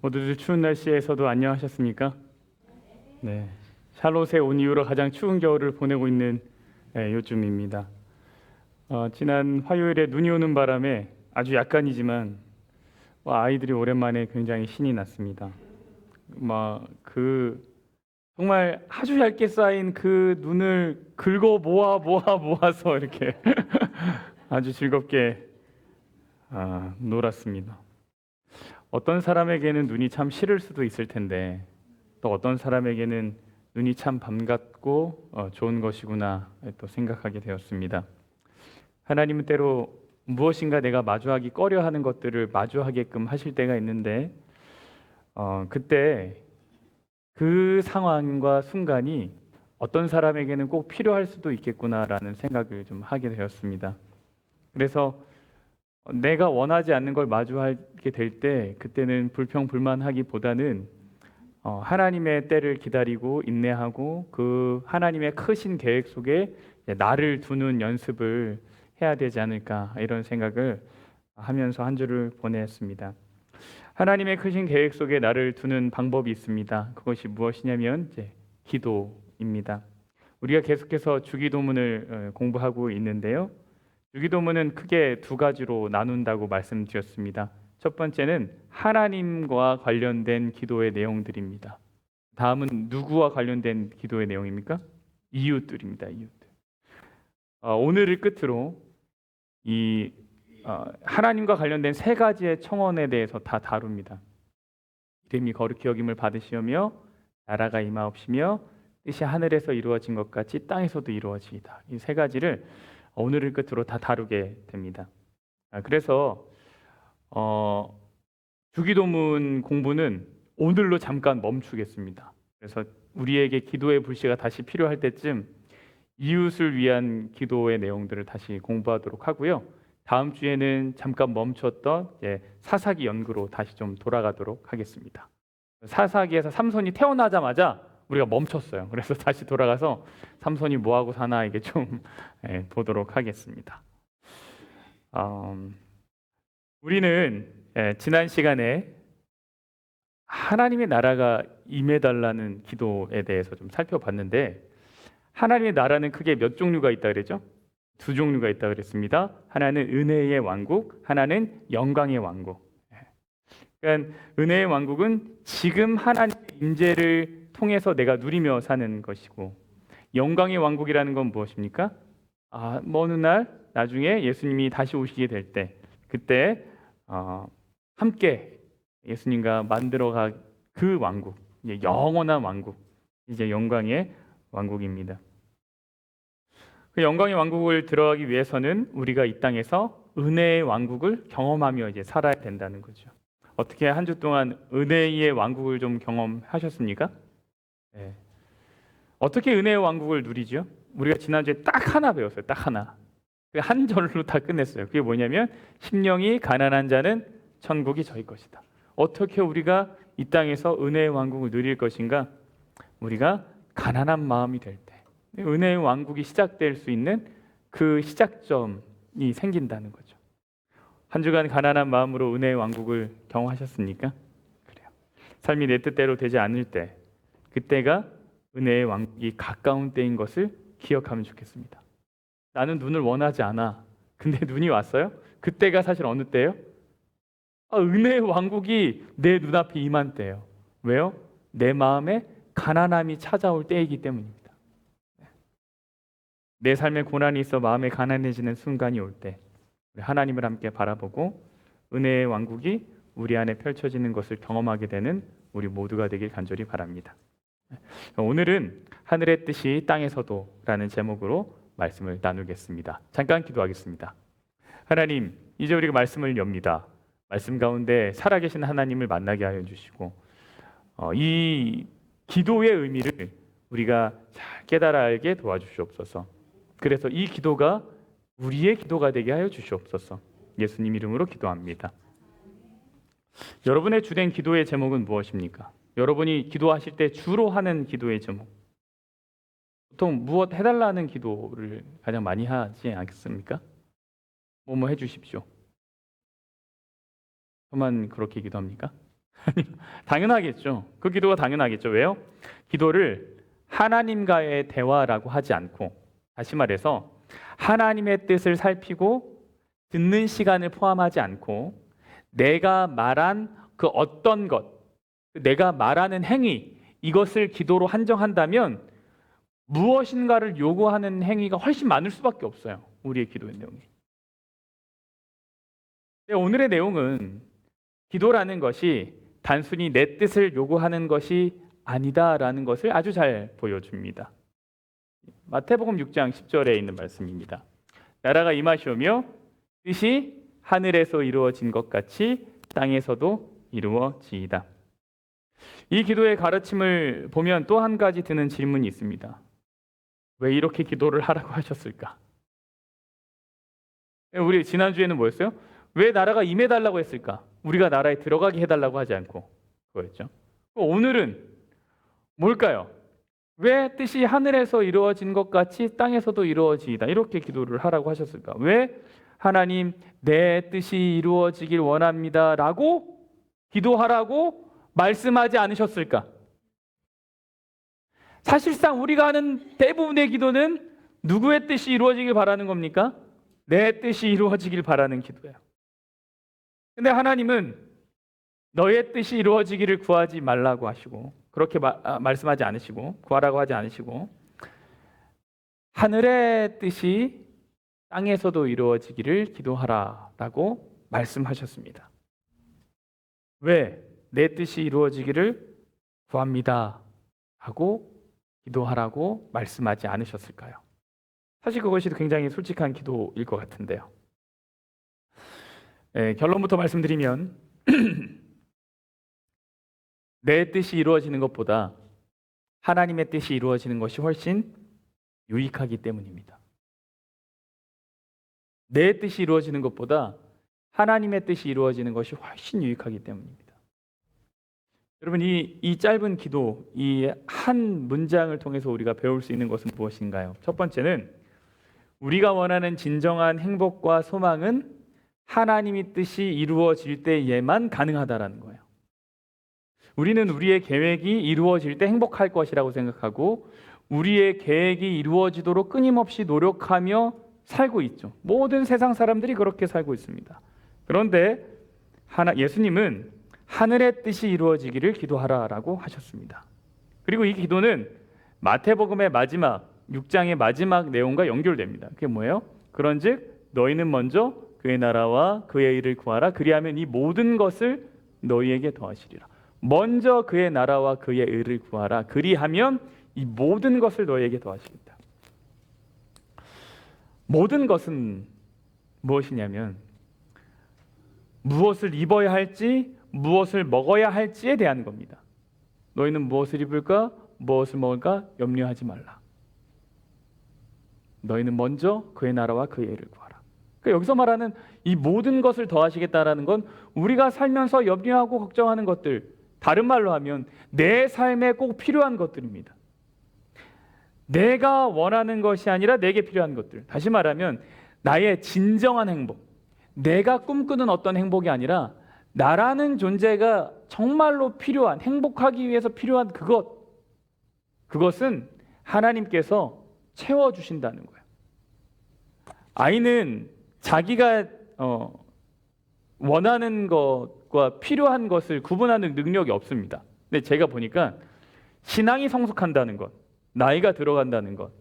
모두들 추운 날씨에서도 안녕하셨습니까? 네, 샬롯에 온 이후로 가장 추운 겨울을 보내고 있는 요즘입니다. 지난 화요일에 눈이 오는 바람에 아주 약간이지만 아이들이 오랜만에 굉장히 신이 났습니다. 그 정말 아주 얇게 쌓인 그 눈을 긁어 모아서 이렇게 아주 즐겁게 놀았습니다. 어떤 사람에게는 눈이 참 싫을 수도 있을 텐데 또 어떤 사람에게는 눈이 참 반갑고 좋은 것이구나 또 생각하게 되었습니다. 하나님은 때로 무엇인가 내가 마주하기 꺼려하는 것들을 마주하게끔 하실 때가 있는데 그때 그 상황과 순간이 어떤 사람에게는 꼭 필요할 수도 있겠구나라는 생각을 좀 하게 되었습니다. 그래서 내가 원하지 않는 걸 마주하게 될 때 그때는 불평불만하기보다는 하나님의 때를 기다리고 인내하고 그 하나님의 크신 계획 속에 나를 두는 연습을 해야 되지 않을까 이런 생각을 하면서 한 주를 보냈습니다. 하나님의 크신 계획 속에 나를 두는 방법이 있습니다. 그것이 무엇이냐면 기도입니다. 우리가 계속해서 주기도문을 공부하고 있는데요. 주기도문은 크게 두 가지로 나눈다고 말씀드렸습니다. 첫 번째는 하나님과 관련된 기도의 내용들입니다. 다음은 누구와 관련된 기도의 내용입니까? 이웃들입니다. 이웃들. 오늘을 끝으로 이 하나님과 관련된 세 가지의 청원에 대해서 다 다룹니다. 이름이 거룩히 여김을 받으시오며 나라가 임하옵시며 뜻이 하늘에서 이루어진 것 같이 땅에서도 이루어지이다. 이 세 가지를 오늘을 끝으로 다 다루게 됩니다. 그래서 주기도문 공부는 오늘로 잠깐 멈추겠습니다. 그래서 우리에게 기도의 불씨가 다시 필요할 때쯤 이웃을 위한 기도의 내용들을 다시 공부하도록 하고요. 다음 주에는 잠깐 멈췄던 사사기 연구로 다시 좀 돌아가도록 하겠습니다. 사사기에서 삼손이 태어나자마자 우리가 멈췄어요. 그래서 다시 돌아가서 삼손이 뭐 하고 사나 이게 좀 보도록 하겠습니다. 우리는 지난 시간에 하나님의 나라가 임해달라는 기도에 대해서 좀 살펴봤는데 하나님의 나라는 크게 몇 종류가 있다 그랬죠? 두 종류가 있다 그랬습니다. 하나는 은혜의 왕국, 하나는 영광의 왕국. 그러니까 은혜의 왕국은 지금 하나님의 임재를 통해서 내가 누리며 사는 것이고 영광의 왕국이라는 건 무엇입니까? 어느 날 나중에 예수님이 다시 오시게 될 때 그때 함께 예수님과 만들어갈 그 왕국, 영원한 왕국, 이제 영광의 왕국입니다. 그 영광의 왕국을 들어가기 위해서는 우리가 이 땅에서 은혜의 왕국을 경험하며 이제 살아야 된다는 거죠. 어떻게 한 주 동안 은혜의 왕국을 좀 경험하셨습니까? 네. 어떻게 은혜의 왕국을 누리죠? 우리가 지난주에 딱 하나 배웠어요. 딱 하나. 한 절로 다 끝냈어요. 그게 뭐냐면 심령이 가난한 자는 천국이 저희 것이다. 어떻게 우리가 이 땅에서 은혜의 왕국을 누릴 것인가? 우리가 가난한 마음이 될 때 은혜의 왕국이 시작될 수 있는 그 시작점이 생긴다는 거죠. 한 주간 가난한 마음으로 은혜의 왕국을 경험하셨습니까? 그래요. 삶이 내 뜻대로 되지 않을 때 그때가 은혜의 왕국이 가까운 때인 것을 기억하면 좋겠습니다. 나는 눈을 원하지 않아. 근데 눈이 왔어요? 그때가 사실 어느 때예요? 은혜의 왕국이 내 눈앞에 임한 때예요. 왜요? 내 마음에 가난함이 찾아올 때이기 때문입니다. 내 삶에 고난이 있어 마음에 가난해지는 순간이 올 때 하나님을 함께 바라보고 은혜의 왕국이 우리 안에 펼쳐지는 것을 경험하게 되는 우리 모두가 되길 간절히 바랍니다. 오늘은 하늘의 뜻이 땅에서도 라는 제목으로 말씀을 나누겠습니다. 잠깐 기도하겠습니다. 하나님, 이제 우리가 말씀을 엽니다. 말씀 가운데 살아계신 하나님을 만나게 하여 주시고 이 기도의 의미를 우리가 잘 깨달아 알게 도와주시옵소서. 그래서 이 기도가 우리의 기도가 되게 하여 주시옵소서. 예수님 이름으로 기도합니다. 여러분의 주된 기도의 제목은 무엇입니까? 여러분이 기도하실 때 주로 하는 기도의 제목, 보통 무엇 해달라는 기도를 가장 많이 하지 않겠습니까? 뭐뭐 해주십시오. 저만 그렇게 기도합니까? 당연하겠죠. 그 기도가 당연하겠죠. 왜요? 기도를 하나님과의 대화라고 하지 않고, 다시 말해서 하나님의 뜻을 살피고 듣는 시간을 포함하지 않고, 내가 말한 그 어떤 것, 내가 말하는 행위, 이것을 기도로 한정한다면 무엇인가를 요구하는 행위가 훨씬 많을 수밖에 없어요. 우리의 기도의 내용이. 오늘의 내용은 기도라는 것이 단순히 내 뜻을 요구하는 것이 아니다라는 것을 아주 잘 보여줍니다. 마태복음 6장 10절에 있는 말씀입니다. 나라가 임하시오며 뜻이 하늘에서 이루어진 것 같이 땅에서도 이루어지이다. 이 기도의 가르침을 보면 또 한 가지 드는 질문이 있습니다. 왜 이렇게 기도를 하라고 하셨을까? 우리 지난주에는 뭐였어요? 왜 나라가 임해달라고 했을까? 우리가 나라에 들어가게 해달라고 하지 않고, 그거였죠. 오늘은 뭘까요? 왜 뜻이 하늘에서 이루어진 것 같이 땅에서도 이루어지이다, 이렇게 기도를 하라고 하셨을까? 왜 하나님 내 뜻이 이루어지길 원합니다 라고 기도하라고 말씀하지 않으셨을까? 사실상 우리가 하는 대부분의 기도는 누구의 뜻이 이루어지길 바라는 겁니까? 내 뜻이 이루어지길 바라는 기도예요. 근데 하나님은 너의 뜻이 이루어지기를 구하지 말라고 하시고, 그렇게 말씀하지 않으시고, 구하라고 하지 않으시고, 하늘의 뜻이 땅에서도 이루어지기를 기도하라라고 말씀하셨습니다. 왜 내 뜻이 이루어지기를 구합니다 하고 기도하라고 말씀하지 않으셨을까요? 사실 그것이 굉장히 솔직한 기도일 것 같은데요. 결론부터 말씀드리면 내 뜻이 이루어지는 것보다 하나님의 뜻이 이루어지는 것이 훨씬 유익하기 때문입니다. 내 뜻이 이루어지는 것보다 하나님의 뜻이 이루어지는 것이 훨씬 유익하기 때문입니다. 여러분, 이 짧은 기도, 이 한 문장을 통해서 우리가 배울 수 있는 것은 무엇인가요? 첫 번째는 우리가 원하는 진정한 행복과 소망은 하나님의 뜻이 이루어질 때에만 가능하다라는 거예요. 우리는 우리의 계획이 이루어질 때 행복할 것이라고 생각하고 우리의 계획이 이루어지도록 끊임없이 노력하며 살고 있죠. 모든 세상 사람들이 그렇게 살고 있습니다. 그런데 예수님은 하늘의 뜻이 이루어지기를 기도하라라고 하셨습니다. 그리고 이 기도는 마태복음의 마지막 6장의 마지막 내용과 연결됩니다. 그게 뭐예요? 그런즉 너희는 먼저 그의 나라와 그의 일을 구하라. 그리하면 이 모든 것을 너희에게 더하시리라. 먼저 그의 나라와 그의 일을 구하라. 그리하면 이 모든 것을 너희에게 더하시겠다. 모든 것은 무엇이냐면 무엇을 입어야 할지, 무엇을 먹어야 할지에 대한 겁니다. 너희는 무엇을 입을까, 무엇을 먹을까 염려하지 말라. 너희는 먼저 그의 나라와 그의 일을 구하라. 그러니까 여기서 말하는 이 모든 것을 더하시겠다라는 건 우리가 살면서 염려하고 걱정하는 것들, 다른 말로 하면 내 삶에 꼭 필요한 것들입니다. 내가 원하는 것이 아니라 내게 필요한 것들. 다시 말하면 나의 진정한 행복, 내가 꿈꾸는 어떤 행복이 아니라 나라는 존재가 정말로 필요한, 행복하기 위해서 필요한 그것은 하나님께서 채워주신다는 거예요. 아이는 자기가 원하는 것과 필요한 것을 구분하는 능력이 없습니다. 근데 제가 보니까 신앙이 성숙한다는 것, 나이가 들어간다는 것,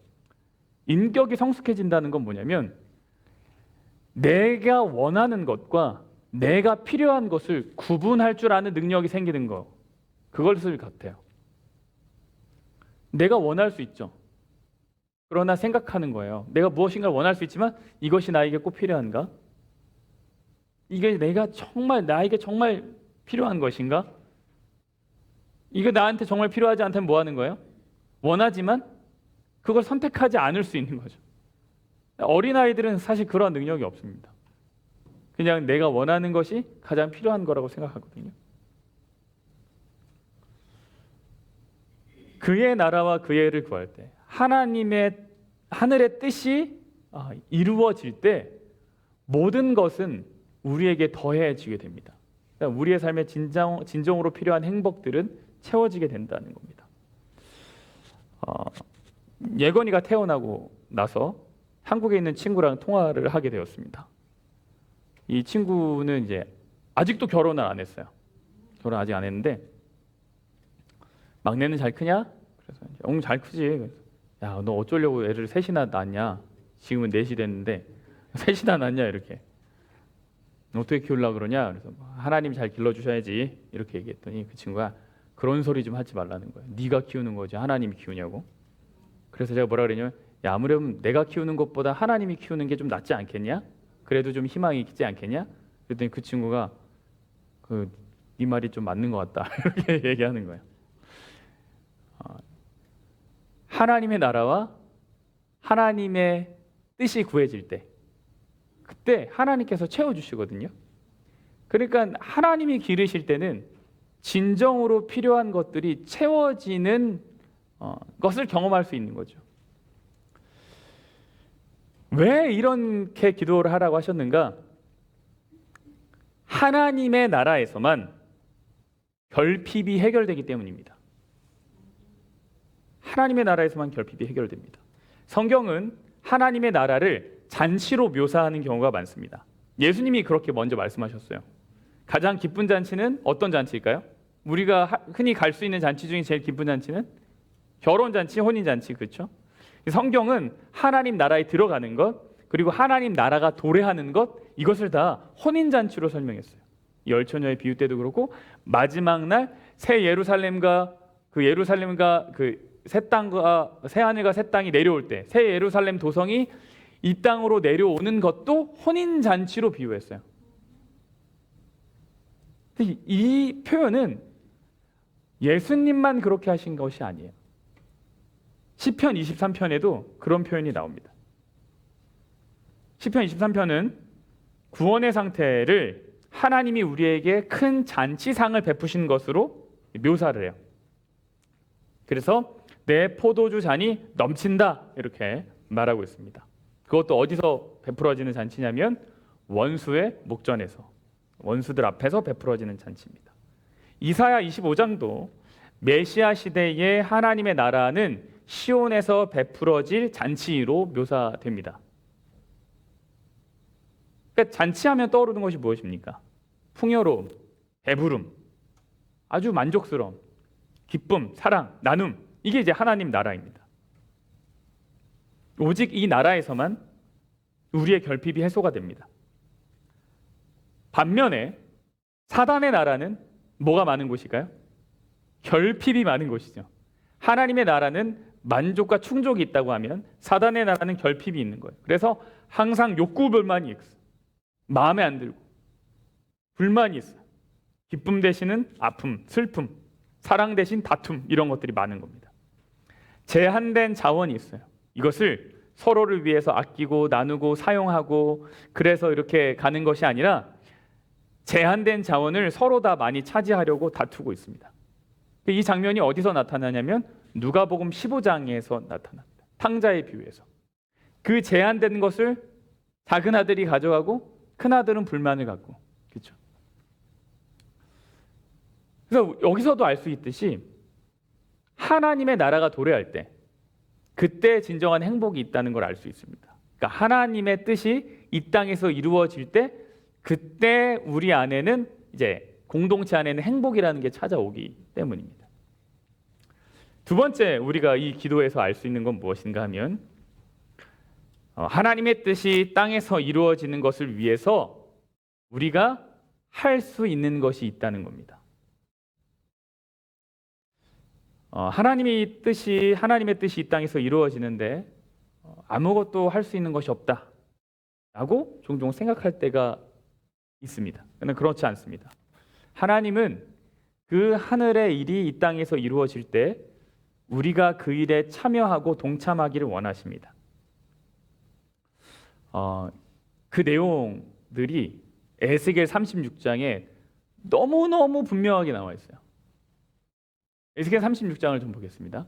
인격이 성숙해진다는 건 뭐냐면 내가 원하는 것과 내가 필요한 것을 구분할 줄 아는 능력이 생기는 거, 그것을 같아요. 내가 원할 수 있죠. 그러나 생각하는 거예요. 내가 무엇인가를 원할 수 있지만 이것이 나에게 꼭 필요한가? 이게 나에게 정말 필요한 것인가? 이게 나한테 정말 필요하지 않다면 뭐 하는 거예요? 원하지만 그걸 선택하지 않을 수 있는 거죠. 어린아이들은 사실 그러한 능력이 없습니다. 그냥 내가 원하는 것이 가장 필요한 거라고 생각하거든요. 그의 나라와 그의 일을 구할 때, 하늘의 뜻이 이루어질 때 모든 것은 우리에게 더해지게 됩니다. 그러니까 우리의 삶에 진정으로 필요한 행복들은 채워지게 된다는 겁니다. 예건이가 태어나고 나서 한국에 있는 친구랑 통화를 하게 되었습니다. 이 친구는 이제 아직도 결혼을 안 했어요. 결혼 아직 안 했는데 막내는 잘 크냐? 그래서 잘 크지. 그래서, 야, 너 어쩌려고 애를 셋이나 낳았냐? 지금은 넷이 됐는데 셋이나 낳았냐 이렇게. 어떻게 키우려고 그러냐? 그래서 하나님 잘 길러주셔야지 이렇게 얘기했더니 그 친구가 그런 소리 좀 하지 말라는 거예요. 네가 키우는 거지 하나님이 키우냐고. 그래서 제가 뭐라 그랬냐면 야, 아무래도 내가 키우는 것보다 하나님이 키우는 게 좀 낫지 않겠냐? 그래도 좀 희망이 있지 않겠냐? 그랬더니 그 친구가 네 말이 좀 맞는 것 같다 이렇게 얘기하는 거예요. 하나님의 나라와 하나님의 뜻이 구해질 때 그때 하나님께서 채워주시거든요. 그러니까 하나님이 기르실 때는 진정으로 필요한 것들이 채워지는 것을 경험할 수 있는 거죠. 왜 이렇게 기도를 하라고 하셨는가? 하나님의 나라에서만 결핍이 해결되기 때문입니다. 하나님의 나라에서만 결핍이 해결됩니다. 성경은 하나님의 나라를 잔치로 묘사하는 경우가 많습니다. 예수님이 그렇게 먼저 말씀하셨어요. 가장 기쁜 잔치는 어떤 잔치일까요? 우리가 흔히 갈 수 있는 잔치 중에 제일 기쁜 잔치는 결혼잔치, 혼인잔치, 그렇죠? 성경은 하나님 나라에 들어가는 것, 그리고 하나님 나라가 도래하는 것, 이것을 다 혼인잔치로 설명했어요. 열처녀의 비유 때도 그렇고 마지막 날 새 예루살렘과 그 새 땅과 새 하늘과 새 땅이 내려올 때 새 예루살렘 도성이 이 땅으로 내려오는 것도 혼인잔치로 비유했어요. 이 표현은 예수님만 그렇게 하신 것이 아니에요. 시편 23편에도 그런 표현이 나옵니다. 시편 23편은 구원의 상태를 하나님이 우리에게 큰 잔치상을 베푸신 것으로 묘사를 해요. 그래서 내 포도주 잔이 넘친다 이렇게 말하고 있습니다. 그것도 어디서 베풀어지는 잔치냐면 원수의 목전에서, 원수들 앞에서 베풀어지는 잔치입니다. 이사야 25장도 메시아 시대의 하나님의 나라는 시온에서 베풀어질 잔치로 묘사됩니다. 그러니까 잔치하면 떠오르는 것이 무엇입니까? 풍요로움, 배부름, 아주 만족스러움, 기쁨, 사랑, 나눔, 이게 이제 하나님 나라입니다. 오직 이 나라에서만 우리의 결핍이 해소가 됩니다. 반면에 사단의 나라는 뭐가 많은 곳일까요? 결핍이 많은 곳이죠. 하나님의 나라는 만족과 충족이 있다고 하면 사단의 나라는 결핍이 있는 거예요. 그래서 항상 욕구 불만이 있어요. 마음에 안 들고 불만이 있어요. 기쁨 대신은 아픔, 슬픔, 사랑 대신 다툼, 이런 것들이 많은 겁니다. 제한된 자원이 있어요. 이것을 서로를 위해서 아끼고 나누고 사용하고 그래서 이렇게 가는 것이 아니라 제한된 자원을 서로 다 많이 차지하려고 다투고 있습니다. 이 장면이 어디서 나타나냐면 누가복음 15장에서 나타납니다. 탕자의 비유에서. 그 제한된 것을 작은 아들이 가져가고 큰 아들은 불만을 갖고, 그렇죠? 그래서 여기서도 알 수 있듯이 하나님의 나라가 도래할 때 그때 진정한 행복이 있다는 걸 알 수 있습니다. 그러니까 하나님의 뜻이 이 땅에서 이루어질 때 그때 우리 안에는 이제 공동체 안에는 행복이라는 게 찾아오기 때문입니다. 두 번째 우리가 이 기도에서 알 수 있는 건 무엇인가 하면 하나님의 뜻이 땅에서 이루어지는 것을 위해서 우리가 할 수 있는 것이 있다는 겁니다. 하나님의 뜻이 이 땅에서 이루어지는데 아무것도 할 수 있는 것이 없다라고 종종 생각할 때가 있습니다. 그런데 그렇지 않습니다. 하나님은 그 하늘의 일이 이 땅에서 이루어질 때 우리가 그 일에 참여하고 동참하기를 원하십니다. 그 내용들이 에스겔 36장에 너무너무 분명하게 나와 있어요. 에스겔 36장을 좀 보겠습니다.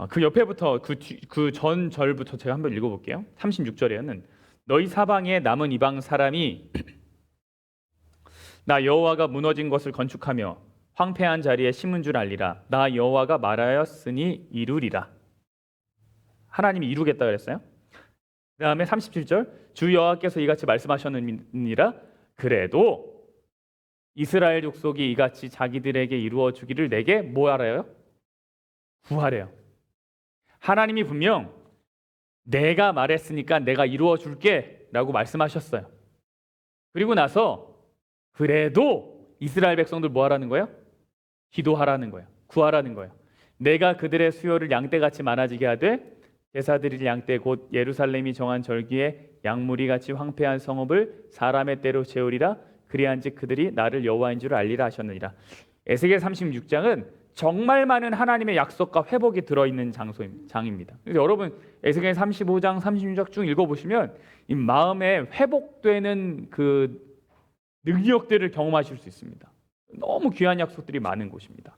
그 옆에부터 그 전 절부터 제가 한번 읽어볼게요. 36절에는 너희 사방에 남은 이방 사람이 나 여호와가 무너진 것을 건축하며 황폐한 자리에 심은 줄 알리라. 나 여호와가 말하였으니 이루리라. 하나님이 이루겠다 그랬어요. 그 다음에 37절 주 여호와께서 이같이 말씀하셨느니라. 그래도 이스라엘 족속이 이같이 자기들에게 이루어 주기를 내게 뭐 하래요? 구하래요. 하나님이 분명 내가 말했으니까 내가 이루어 줄게 라고 말씀하셨어요. 그리고 나서 그래도 이스라엘 백성들 뭐 하라는 거예요? 기도하라는 거예요. 구하라는 거예요. 내가 그들의 수요를 양떼같이 많아지게 하되 제사 드릴 양떼 곧 예루살렘이 정한 절기에 양무리같이 황폐한 성읍을 사람의 때로 채우리라. 그리한즉 그들이 나를 여호와인 줄 알리라 하셨느니라. 에스겔 36장은 정말 많은 하나님의 약속과 회복이 들어있는 장입니다. 그래서 여러분 에스겔 35장, 36장 쭉 읽어보시면 이 마음에 회복되는 그 능력들을 경험하실 수 있습니다. 너무 귀한 약속들이 많은 곳입니다.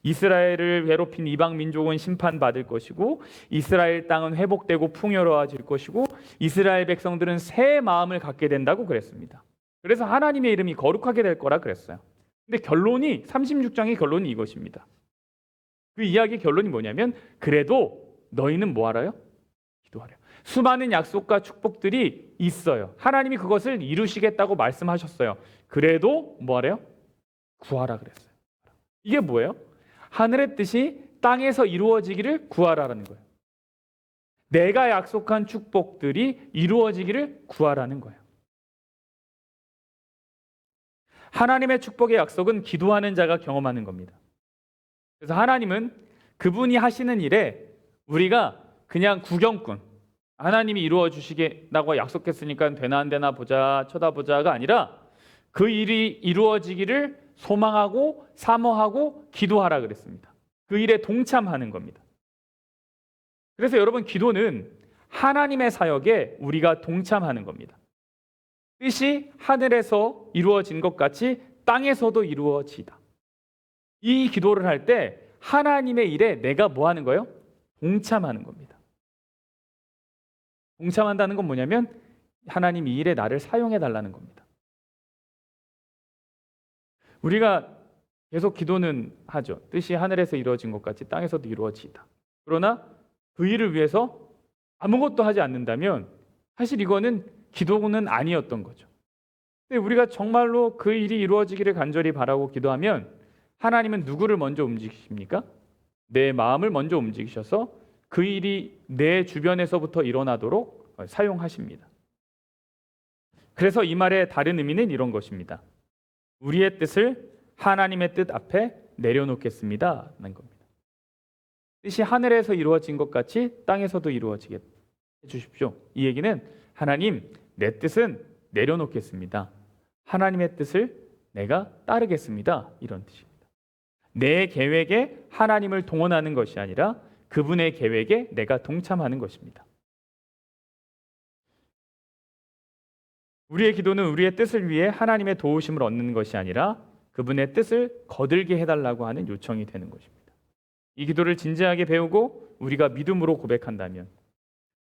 이스라엘을 괴롭힌 이방 민족은 심판받을 것이고 이스라엘 땅은 회복되고 풍요로워질 것이고 이스라엘 백성들은 새 마음을 갖게 된다고 그랬습니다. 그래서 하나님의 이름이 거룩하게 될 거라 그랬어요. 근데 결론이 36장의 결론이 이것입니다. 그 이야기의 결론이 뭐냐면 그래도 너희는 뭐 하라요? 기도하래요. 수많은 약속과 축복들이 있어요. 하나님이 그것을 이루시겠다고 말씀하셨어요. 그래도 뭐 하래요? 구하라 그랬어요. 이게 뭐예요? 하늘의 뜻이 땅에서 이루어지기를 구하라는 거예요. 내가 약속한 축복들이 이루어지기를 구하라는 거예요. 하나님의 축복의 약속은 기도하는 자가 경험하는 겁니다. 그래서 하나님은 그분이 하시는 일에 우리가 그냥 구경꾼, 하나님이 이루어 주시겠다고 약속했으니까 되나 안 되나 보자, 쳐다보자가 아니라 그 일이 이루어지기를 소망하고 사모하고 기도하라 그랬습니다. 그 일에 동참하는 겁니다. 그래서 여러분 기도는 하나님의 사역에 우리가 동참하는 겁니다. 뜻이 하늘에서 이루어진 것 같이 땅에서도 이루어지다. 이 기도를 할 때 하나님의 일에 내가 뭐 하는 거예요? 동참하는 겁니다. 동참한다는 건 뭐냐면 하나님 이 일에 나를 사용해 달라는 겁니다. 우리가 계속 기도는 하죠. 뜻이 하늘에서 이루어진 것 같이 땅에서도 이루어지다. 그러나 그 일을 위해서 아무것도 하지 않는다면 사실 이거는 기도는 아니었던 거죠. 근데 우리가 정말로 그 일이 이루어지기를 간절히 바라고 기도하면 하나님은 누구를 먼저 움직이십니까? 내 마음을 먼저 움직이셔서 그 일이 내 주변에서부터 일어나도록 사용하십니다. 그래서 이 말의 다른 의미는 이런 것입니다. 우리의 뜻을 하나님의 뜻 앞에 내려놓겠습니다 라는 겁니다. 뜻이 하늘에서 이루어진 것 같이 땅에서도 이루어지게 해주십시오. 이 얘기는 하나님 내 뜻은 내려놓겠습니다. 하나님의 뜻을 내가 따르겠습니다. 이런 뜻입니다. 내 계획에 하나님을 동원하는 것이 아니라 그분의 계획에 내가 동참하는 것입니다. 우리의 기도는 우리의 뜻을 위해 하나님의 도우심을 얻는 것이 아니라 그분의 뜻을 거들게 해달라고 하는 요청이 되는 것입니다. 이 기도를 진지하게 배우고 우리가 믿음으로 고백한다면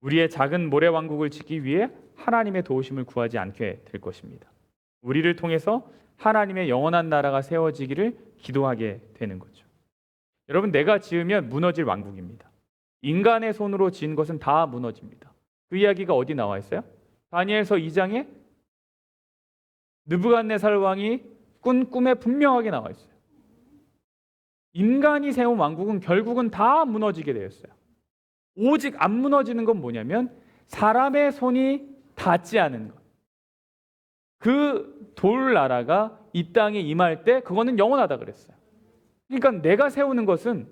우리의 작은 모래왕국을 짓기 위해 하나님의 도우심을 구하지 않게 될 것입니다. 우리를 통해서 하나님의 영원한 나라가 세워지기를 기도하게 되는 거죠. 여러분, 내가 지으면 무너질 왕국입니다. 인간의 손으로 지은 것은 다 무너집니다. 그 이야기가 어디 나와 있어요? 다니엘서 2장에 느부갓네살 왕이 꾼 꿈에 분명하게 나와 있어요. 인간이 세운 왕국은 결국은 다 무너지게 되었어요. 오직 안 무너지는 건 뭐냐면 사람의 손이 닿지 않은 것. 그 돌 나라가 이 땅에 임할 때 그거는 영원하다 그랬어요. 그러니까 내가 세우는 것은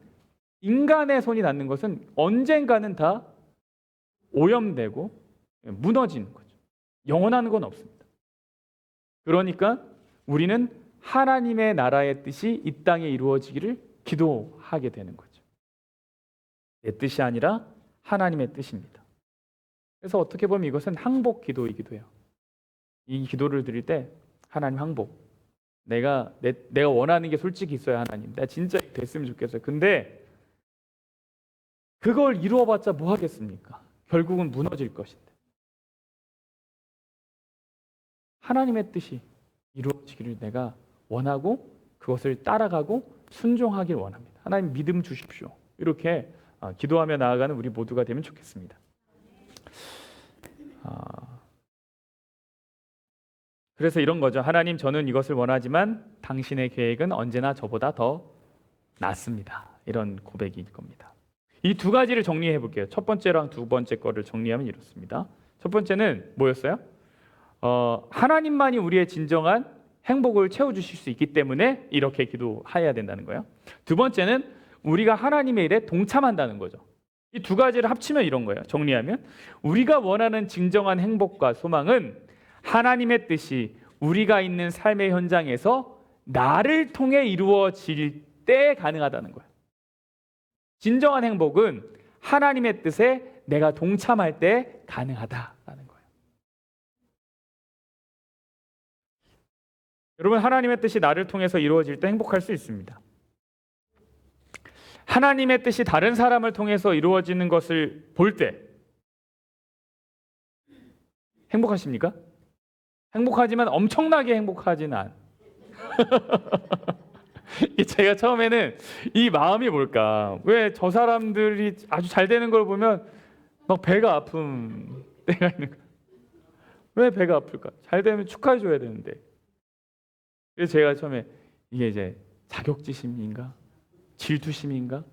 인간의 손이 닿는 것은 언젠가는 다 오염되고 무너지는 거죠. 영원한 건 없습니다. 그러니까 우리는 하나님의 나라의 뜻이 이 땅에 이루어지기를 기도하게 되는 거죠. 내 뜻이 아니라 하나님의 뜻입니다. 그래서 어떻게 보면 이것은 항복 기도이기도 해요. 이 기도를 드릴 때 하나님 항복. 내가 원하는 게 솔직히 있어요, 하나님. 내가 진짜 됐으면 좋겠어요. 근데 그걸 이루어봤자 뭐 하겠습니까? 결국은 무너질 것인데. 하나님의 뜻이 이루어지기를 내가 원하고 그것을 따라가고 순종하길 원합니다. 하나님 믿음 주십시오. 이렇게 기도하며 나아가는 우리 모두가 되면 좋겠습니다. 그래서 이런 거죠. 하나님, 저는 이것을 원하지만 당신의 계획은 언제나 저보다 더 낫습니다. 이런 고백일 겁니다. 이 두 가지를 정리해 볼게요. 첫 번째랑 두 번째 거를 정리하면 이렇습니다. 첫 번째는 뭐였어요? 하나님만이 우리의 진정한 행복을 채워주실 수 있기 때문에 이렇게 기도해야 된다는 거예요. 두 번째는 우리가 하나님의 일에 동참한다는 거죠. 이 두 가지를 합치면 이런 거예요. 정리하면 우리가 원하는 진정한 행복과 소망은 하나님의 뜻이 우리가 있는 삶의 현장에서 나를 통해 이루어질 때 가능하다는 거예요. 진정한 행복은 하나님의 뜻에 내가 동참할 때 가능하다라는 거예요. 여러분, 하나님의 뜻이 나를 통해서 이루어질 때 행복할 수 있습니다. 하나님의 뜻이 다른 사람을 통해서 이루어지는 것을 볼 때 행복하십니까? 행복하지만 엄청나게 행복하지는 않아요. 제가 처음에는 이 마음이 뭘까? 왜 저 사람들이 아주 잘 되는 걸 보면 막 배가 아픈 때가 있는 거야. 왜 배가 아플까? 잘 되면 축하해 줘야 되는데. 그래서 제가 처음에 이게 이제 자격지심인가? 질투심인가?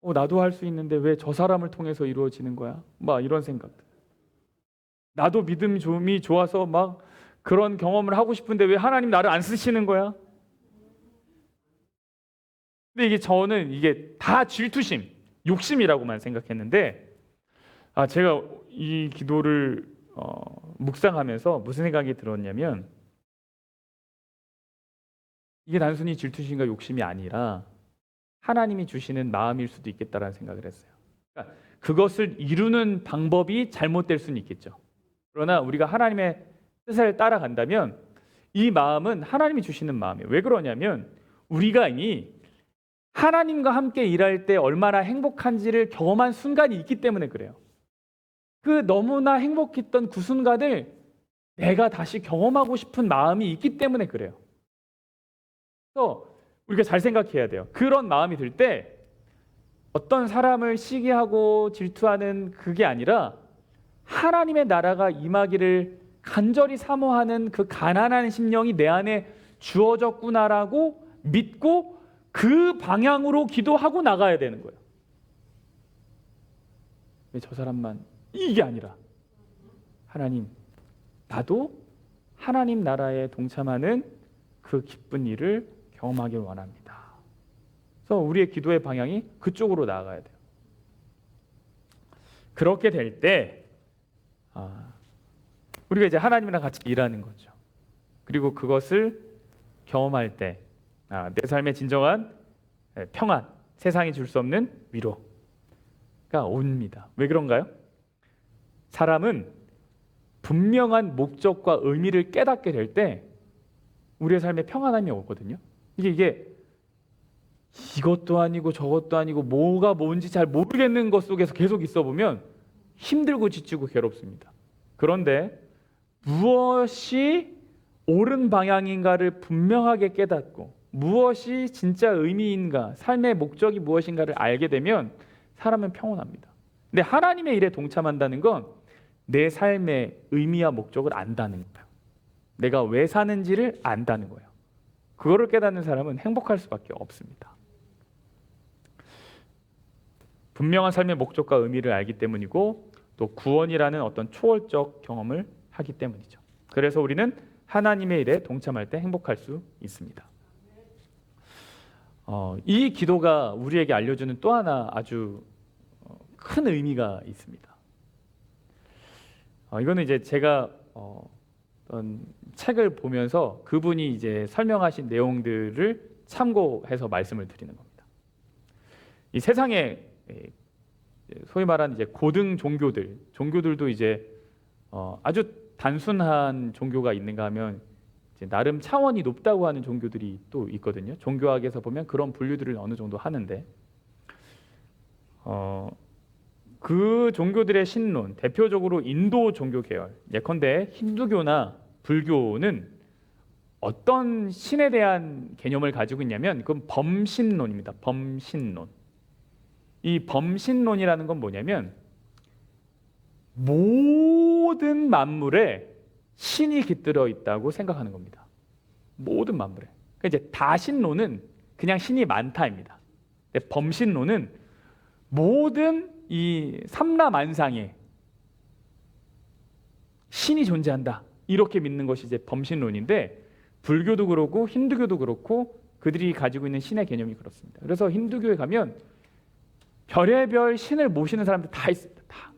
나도 할 수 있는데 왜 저 사람을 통해서 이루어지는 거야? 막 이런 생각들. 나도 믿음이 좋아서 막 그런 경험을 하고 싶은데 왜 하나님 나를 안 쓰시는 거야? 근데 저는 이게 다 질투심, 욕심이라고만 생각했는데 제가 이 기도를 묵상하면서 무슨 생각이 들었냐면 이게 단순히 질투심과 욕심이 아니라 하나님이 주시는 마음일 수도 있겠다라는 생각을 했어요. 그러니까 그것을 이루는 방법이 잘못될 수는 있겠죠. 그러나 우리가 하나님의 뜻을 따라간다면 이 마음은 하나님이 주시는 마음이에요. 왜 그러냐면 우리가 이미 하나님과 함께 일할 때 얼마나 행복한지를 경험한 순간이 있기 때문에 그래요. 그 너무나 행복했던 그 순간을 내가 다시 경험하고 싶은 마음이 있기 때문에 그래요. 그래서 우리가 잘 생각해야 돼요. 그런 마음이 들 때 어떤 사람을 시기하고 질투하는 그게 아니라 하나님의 나라가 임하기를 간절히 사모하는 그 가난한 심령이 내 안에 주어졌구나라고 믿고 그 방향으로 기도하고 나가야 되는 거예요. 왜 저 사람만 이게 아니라 하나님, 나도 하나님 나라에 동참하는 그 기쁜 일을 경험하길 원합니다. 그래서 우리의 기도의 방향이 그쪽으로 나아가야 돼요. 그렇게 될 때 우리가 이제 하나님이랑 같이 일하는 거죠. 그리고 그것을 경험할 때 내 삶의 진정한 평안, 세상이 줄 수 없는 위로가 옵니다. 왜 그런가요? 사람은 분명한 목적과 의미를 깨닫게 될 때 우리의 삶에 평안함이 오거든요. 이게 이것도 아니고 저것도 아니고 뭐가 뭔지 잘 모르겠는 것 속에서 계속 있어 보면 힘들고 지치고 괴롭습니다. 그런데 무엇이 옳은 방향인가를 분명하게 깨닫고 무엇이 진짜 의미인가, 삶의 목적이 무엇인가를 알게 되면 사람은 평온합니다. 근데 하나님의 일에 동참한다는 건 내 삶의 의미와 목적을 안다는 거예요. 내가 왜 사는지를 안다는 거예요. 그거를 깨닫는 사람은 행복할 수밖에 없습니다. 분명한 삶의 목적과 의미를 알기 때문이고 또 구원이라는 어떤 초월적 경험을 하기 때문이죠. 그래서 우리는 하나님의 일에 동참할 때 행복할 수 있습니다. 이 기도가 우리에게 알려주는 또 하나 아주 큰 의미가 있습니다. 이거는 이제 제가 어떤 책을 보면서 그분이 이제 설명하신 내용들을 참고해서 말씀을 드리는 겁니다. 이 세상에 소위 말하는 이제 고등 종교들도 이제 아주 단순한 종교가 있는가 하면 이제 나름 차원이 높다고 하는 종교들이 또 있거든요. 종교학에서 보면 그런 분류들을 어느 정도 하는데 그 종교들의 신론, 대표적으로 인도 종교 계열, 예컨대 힌두교나 불교는 어떤 신에 대한 개념을 가지고 있냐면 그건 범신론입니다. 범신론. 이 범신론이라는 건 뭐냐면 모든 만물에 신이 깃들어 있다고 생각하는 겁니다. 모든 만물에. 그러니까 이제 다신론은 그냥 신이 많다입니다. 근데 범신론은 모든 이 삼라만상에 신이 존재한다. 이렇게 믿는 것이 이제 범신론인데 불교도 그렇고 힌두교도 그렇고 그들이 가지고 있는 신의 개념이 그렇습니다. 그래서 힌두교에 가면 별의별 신을 모시는 사람들 다 있습니다. 다.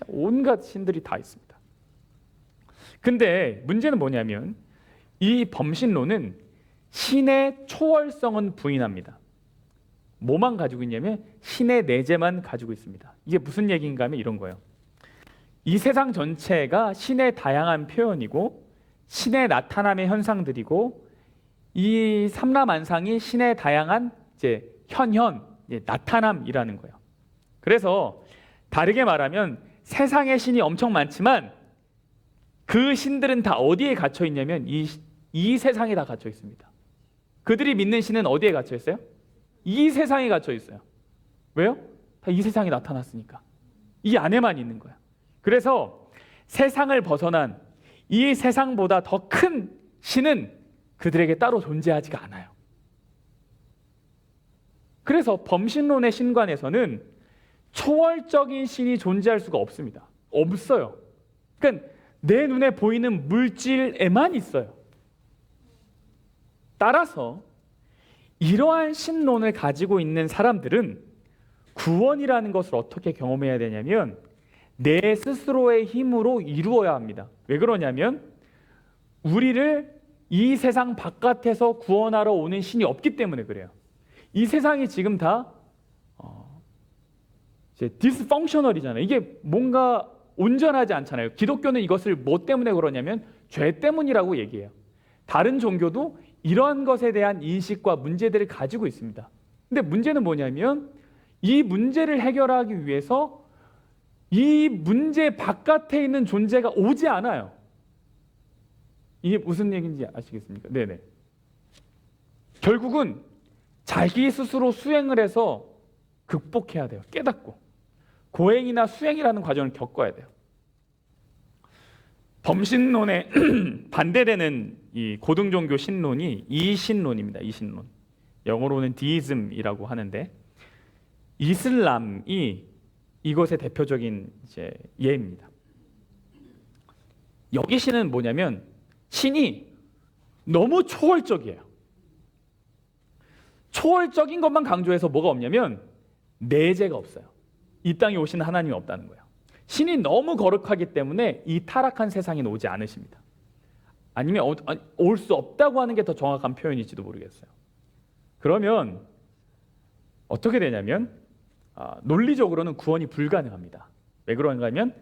온갖 신들이 다 있습니다. 근데 문제는 뭐냐면 이 범신론은 신의 초월성은 부인합니다. 뭐만 가지고 있냐면 신의 내재만 가지고 있습니다. 이게 무슨 얘기인가 하면 이런 거예요. 이 세상 전체가 신의 다양한 표현이고 신의 나타남의 현상들이고 이 삼라만상이 신의 다양한 이제 나타남이라는 거예요. 그래서 다르게 말하면 세상에 신이 엄청 많지만 그 신들은 다 어디에 갇혀 있냐면 이 세상에 다 갇혀 있습니다. 그들이 믿는 신은 어디에 갇혀 있어요? 이 세상에 갇혀 있어요. 왜요? 다 이 세상에 나타났으니까. 이 안에만 있는 거야. 그래서 세상을 벗어난 이 세상보다 더 큰 신은 그들에게 따로 존재하지가 않아요. 그래서 범신론의 신관에서는 초월적인 신이 존재할 수가 없습니다. 없어요. 그러니까 내 눈에 보이는 물질에만 있어요. 따라서 이러한 신론을 가지고 있는 사람들은 구원이라는 것을 어떻게 경험해야 되냐면 내 스스로의 힘으로 이루어야 합니다. 왜 그러냐면 우리를 이 세상 바깥에서 구원하러 오는 신이 없기 때문에 그래요. 이 세상이 지금 다 디스펑셔널이잖아요. 이게 뭔가 온전하지 않잖아요. 기독교는 이것을 뭐 때문에 그러냐면 죄 때문이라고 얘기해요. 다른 종교도 이러한 것에 대한 인식과 문제들을 가지고 있습니다. 근데 문제는 뭐냐면 이 문제를 해결하기 위해서 이 문제 바깥에 있는 존재가 오지 않아요. 이게 무슨 얘기인지 아시겠습니까? 네네. 결국은 자기 스스로 수행을 해서 극복해야 돼요. 깨닫고. 고행이나 수행이라는 과정을 겪어야 돼요. 범신론에 반대되는 이 고등종교 신론이 이신론입니다. 이신론. 영어로는 디이즘이라고 하는데 이슬람이 이것의 대표적인 이제 예입니다. 여기 신은 뭐냐면 신이 너무 초월적이에요. 초월적인 것만 강조해서 뭐가 없냐면 내재가 없어요. 이 땅에 오시는 하나님이 없다는 거예요. 신이 너무 거룩하기 때문에 이 타락한 세상에 오지 않으십니다. 아니면 올 수 없다고 하는 게 더 정확한 표현일지도 모르겠어요. 그러면 어떻게 되냐면 논리적으로는 구원이 불가능합니다. 왜 그런가 하면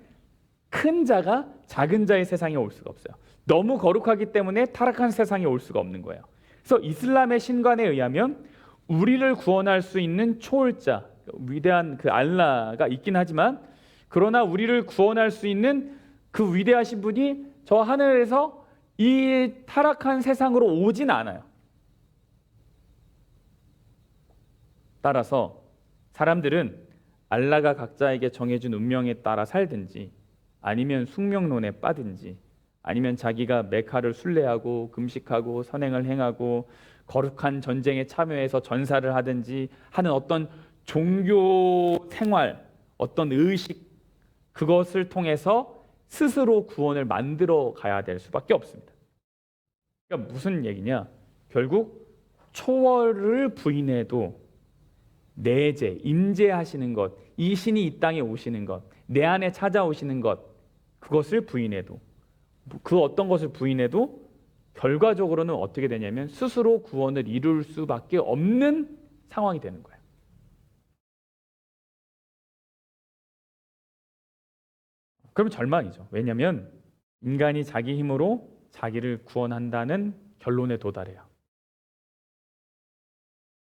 큰 자가 작은 자의 세상에 올 수가 없어요. 너무 거룩하기 때문에 타락한 세상에 올 수가 없는 거예요. 그래서 이슬람의 신관에 의하면 우리를 구원할 수 있는 초월자, 위대한 그 알라가 있긴 하지만 그러나 우리를 구원할 수 있는 그 위대하신 분이 저 하늘에서 이 타락한 세상으로 오진 않아요. 따라서 사람들은 알라가 각자에게 정해준 운명에 따라 살든지 아니면 숙명론에 빠든지 아니면 자기가 메카를 순례하고 금식하고 선행을 행하고 거룩한 전쟁에 참여해서 전사를 하든지 하는 어떤 종교 생활, 어떤 의식 그것을 통해서 스스로 구원을 만들어 가야 될 수밖에 없습니다. 그러니까 무슨 얘기냐? 결국 초월을 부인해도 내재, 임재하시는 것, 이 신이 이 땅에 오시는 것, 내 안에 찾아오시는 것, 그것을 부인해도 그 어떤 것을 부인해도 결과적으로는 어떻게 되냐면 스스로 구원을 이룰 수밖에 없는 상황이 되는 거예요. 그럼 절망이죠. 왜냐하면 인간이 자기 힘으로 자기를 구원한다는 결론에 도달해요.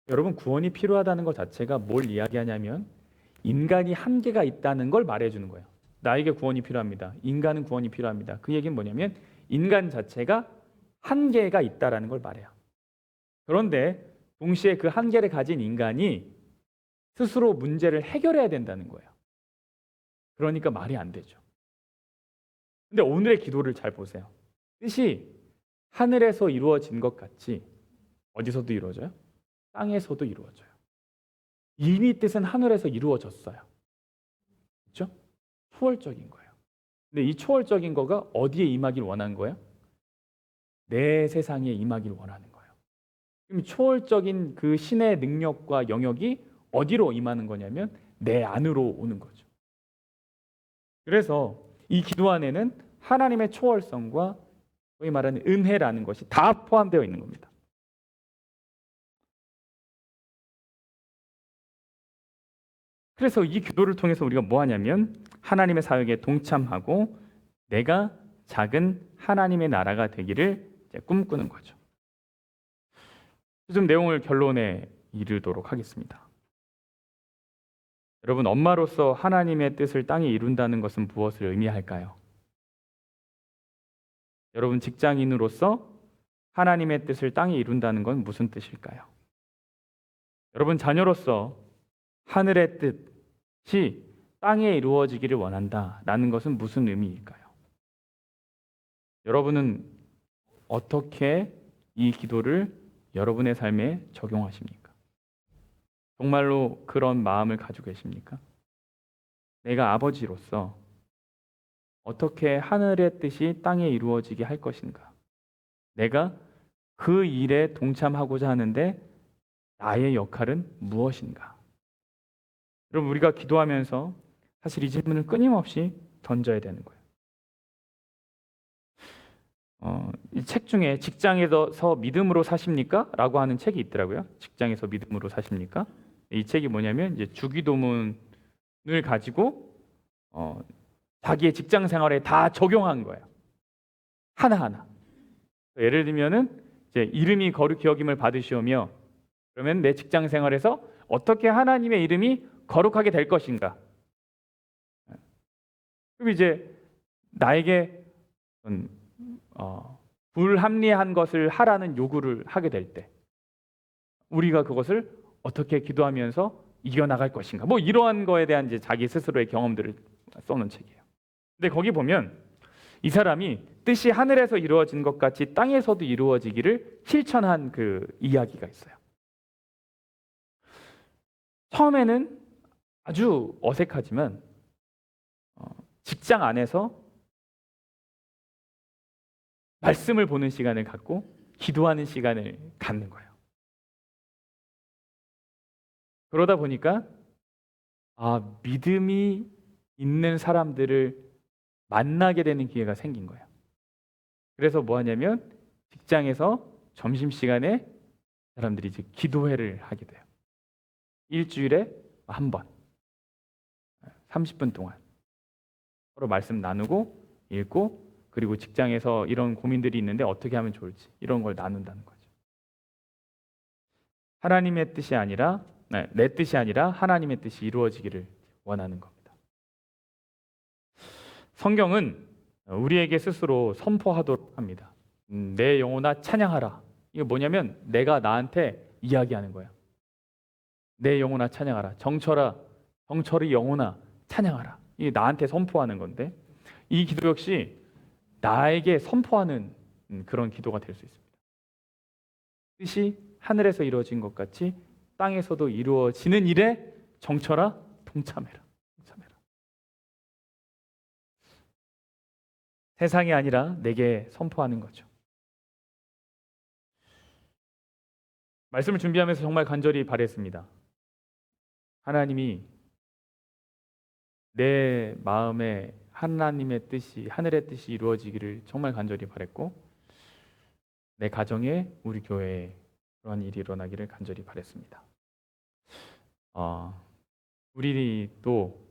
여러분, 구원이 필요하다는 것 자체가 뭘 이야기하냐면 인간이 한계가 있다는 걸 말해주는 거예요. 나에게 구원이 필요합니다. 인간은 구원이 필요합니다. 그 얘기는 뭐냐면 인간 자체가 한계가 있다라는 걸 말해요. 그런데 동시에 그 한계를 가진 인간이 스스로 문제를 해결해야 된다는 거예요. 그러니까 말이 안 되죠. 근데 오늘의 기도를 잘 보세요. 뜻이 하늘에서 이루어진 것 같이 어디서도 이루어져요? 땅에서도 이루어져요. 이미 뜻은 하늘에서 이루어졌어요. 그렇죠? 초월적인 거예요. 근데 이 초월적인 거가 어디에 임하길 원하는 거예요? 내 세상에 임하길 원하는 거예요. 그럼 초월적인 그 신의 능력과 영역이 어디로 임하는 거냐면 내 안으로 오는 거죠. 그래서 이 기도 안에는 하나님의 초월성과 소위 말하는 은혜라는 것이 다 포함되어 있는 겁니다. 그래서 이 기도를 통해서 우리가 뭐 하냐면 하나님의 사역에 동참하고 내가 작은 하나님의 나라가 되기를 꿈꾸는 거죠. 좀 내용을 결론에 이르도록 하겠습니다. 여러분, 엄마로서 하나님의 뜻을 땅에 이룬다는 것은 무엇을 의미할까요? 여러분, 직장인으로서 하나님의 뜻을 땅에 이룬다는 건 무슨 뜻일까요? 여러분, 자녀로서 하늘의 뜻이 땅에 이루어지기를 원한다라는 것은 무슨 의미일까요? 여러분은 어떻게 이 기도를 여러분의 삶에 적용하십니까? 정말로 그런 마음을 가지고 계십니까? 내가 아버지로서 어떻게 하늘의 뜻이 땅에 이루어지게 할 것인가? 내가 그 일에 동참하고자 하는데 나의 역할은 무엇인가? 여러분, 우리가 기도하면서 사실 이 질문을 끊임없이 던져야 되는 거예요. 이 책 중에 직장에서 믿음으로 사십니까? 라고 하는 책이 있더라고요. 직장에서 믿음으로 사십니까? 이 책이 뭐냐면 이제 주기도문을 가지고 자기의 직장 생활에 다 적용한 거예요. 하나하나. 예를 들면은 이제 이름이 거룩히 여김을 받으시오며, 그러면 내 직장 생활에서 어떻게 하나님의 이름이 거룩하게 될 것인가? 그럼 이제 나에게 불합리한 것을 하라는 요구를 하게 될 때 우리가 그것을 어떻게 기도하면서 이겨나갈 것인가? 뭐 이러한 거에 대한 이제 자기 스스로의 경험들을 써놓은 책이에요. 근데 거기 보면 이 사람이 뜻이 하늘에서 이루어진 것 같이 땅에서도 이루어지기를 실천한 그 이야기가 있어요. 처음에는 아주 어색하지만 직장 안에서 말씀을 보는 시간을 갖고 기도하는 시간을 갖는 거예요. 그러다 보니까 믿음이 있는 사람들을 만나게 되는 기회가 생긴 거예요. 그래서 뭐 하냐면 직장에서 점심시간에 사람들이 이제 기도회를 하게 돼요. 일주일에 한 번, 30분 동안 서로 말씀 나누고 읽고, 그리고 직장에서 이런 고민들이 있는데 어떻게 하면 좋을지 이런 걸 나눈다는 거죠. 하나님의 뜻이 아니라 내 뜻이 아니라 하나님의 뜻이 이루어지기를 원하는 겁니다. 성경은 우리에게 스스로 선포하도록 합니다. 내 영혼아 찬양하라. 이게 뭐냐면 내가 나한테 이야기하는 거야. 내 영혼아 찬양하라. 정철의 영혼아 찬양하라. 이게 나한테 선포하는 건데, 이 기도 역시 나에게 선포하는 그런 기도가 될 수 있습니다. 뜻이 하늘에서 이루어진 것 같이 땅에서도 이루어지는 일에 정철아 동참해라. 세상이 아니라 내게 선포하는 거죠. 말씀을 준비하면서 정말 간절히 바랬습니다. 하나님이 내 마음에 하나님의 뜻이, 하늘의 뜻이 이루어지기를 정말 간절히 바랬고, 내 가정에, 우리 교회에 그러한 일이 일어나기를 간절히 바랬습니다. 우리도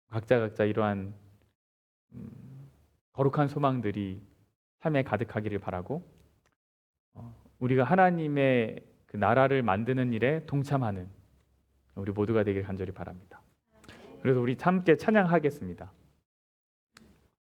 각자 이러한 거룩한 소망들이 삶에 가득하기를 바라고, 우리가 하나님의 그 나라를 만드는 일에 동참하는 우리 모두가 되길 간절히 바랍니다. 그래서 우리 함께 찬양하겠습니다.